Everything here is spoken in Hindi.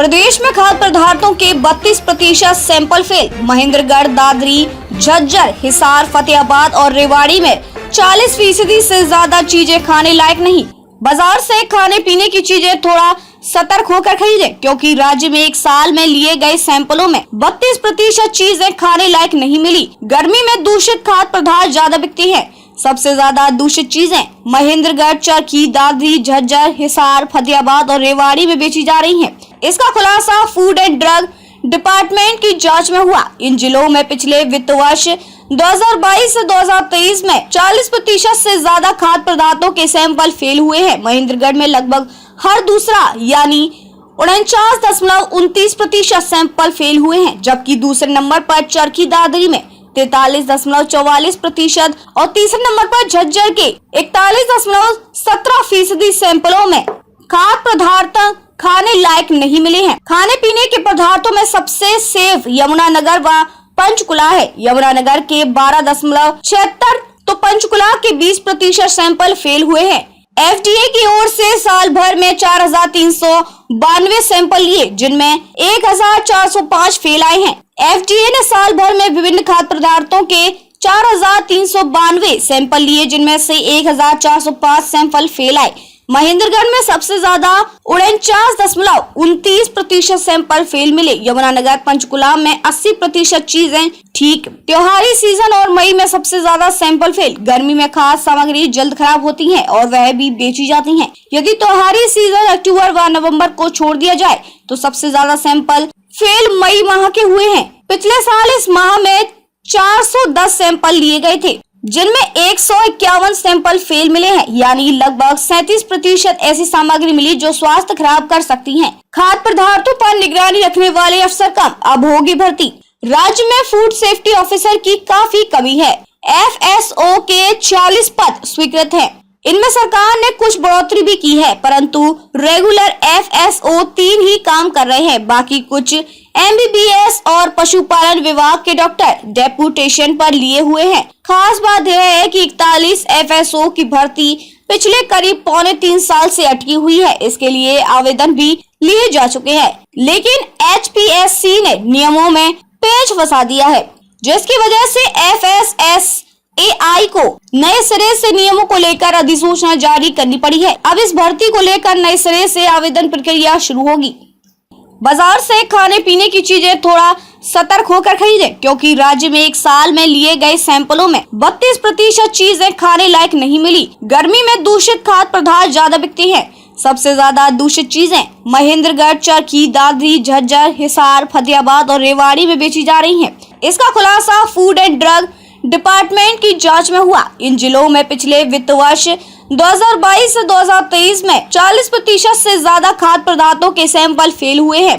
प्रदेश में खाद्य पदार्थों के 32% सैंपल फेल। महेंद्रगढ़, दादरी, झज्जर, हिसार, फतेहाबाद और रेवाड़ी में 40% से ज्यादा चीजें खाने लायक नहीं। बाजार से खाने पीने की चीजें थोड़ा सतर्क होकर खरीदें, क्योंकि राज्य में एक साल में लिए गए सैंपलों में 32% चीजें खाने लायक नहीं मिली। गर्मी में दूषित खाद्य पदार्थ ज्यादा बिकती हैं। सबसे ज्यादा दूषित चीजें महेंद्रगढ़, चरखी, दादरी, झज्जर, हिसार, फतेहाबाद और रेवाड़ी में बेची जा रही हैं। इसका खुलासा फूड एंड ड्रग डिपार्टमेंट की जांच में हुआ। इन जिलों में पिछले वित्त वर्ष 2022 से 2023 में 40% से ज्यादा खाद्य पदार्थों के सैंपल फेल हुए हैं। महेंद्रगढ़ में लगभग हर दूसरा यानी 49.29% सैंपल फेल हुए हैं, जबकि दूसरे नंबर पर चरखी, दादरी में 43.44% और तीसरे नंबर पर झज्जर के 41.17% सैंपलों में खाद्य पदार्थ खाने लायक नहीं मिले हैं। खाने पीने के पदार्थों में सबसे सेफ यमुनानगर व पंचकुला है। यमुनानगर के 12.76 तो पंचकुला के 20% सैंपल फेल हुए हैं। FDA की ओर से साल भर में 4,392 सैंपल लिए, जिनमें 1,405 फेल आए हैं। FDA ने साल भर में विभिन्न खाद्य पदार्थों के 4,392 सैंपल लिए, जिनमें से 1,405 सैंपल फेल आए। महेंद्रगढ़ में सबसे ज्यादा 49.29% सैंपल फेल मिले। यमुनानगर, पंचकुला में 80% चीजें ठीक। त्योहारी सीजन और मई में सबसे ज्यादा सैंपल फेल। गर्मी में खाद्य सामग्री जल्द खराब होती है और वह भी बेची जाती है। यदि त्योहारी सीजन अक्टूबर व नवंबर को छोड़ दिया जाए तो सबसे ज्यादा सैंपल फेल मई माह के हुए हैं। पिछले साल इस माह में 410 सैंपल लिए गए थे, जिनमें 151 सैंपल फेल मिले हैं, यानी लगभग 37% ऐसी सामग्री मिली जो स्वास्थ्य खराब कर सकती है। खाद्य पदार्थों पर निगरानी रखने वाले अफसर कम, अब होगी भर्ती। राज्य में फूड सेफ्टी ऑफिसर की काफी कमी है। FSO के 46 पद स्वीकृत हैं। इनमें सरकार ने कुछ बढ़ोतरी भी की है, परंतु रेगुलर FSO 3 ही काम कर रहे हैं। बाकी कुछ MBBS और पशुपालन विभाग के डॉक्टर डेपुटेशन पर लिए हुए हैं। खास बात यह है कि 41 FSO की भर्ती पिछले करीब 3.25 साल से अटकी हुई है। इसके लिए आवेदन भी लिए जा चुके हैं, लेकिन HPSC ने नियमों में पेच फंसा दिया है, जिसकी वजह से FSSAI को नए सिरे से नियमों को लेकर अधिसूचना जारी करनी पड़ी है। अब इस भर्ती को लेकर नए सिरे से आवेदन प्रक्रिया शुरू होगी। बाजार से खाने पीने की चीजें थोड़ा सतर्क होकर खरीदें, क्योंकि राज्य में एक साल में लिए गए सैंपलों में 32% चीजें खाने लायक नहीं मिली। गर्मी में दूषित खाद्य पदार्थ ज्यादा बिकती हैं। सबसे ज्यादा दूषित चीजें महेंद्रगढ़, चरखी, दादरी, झज्जर, हिसार, फतेहाबाद और रेवाड़ी में बेची जा रही हैं। इसका खुलासा फूड एंड ड्रग डिपार्टमेंट की जांच में हुआ। इन जिलों में पिछले वित्त वर्ष 2022 से 2023 में 40% से ज्यादा खाद्य पदार्थों के सैंपल फेल हुए हैं।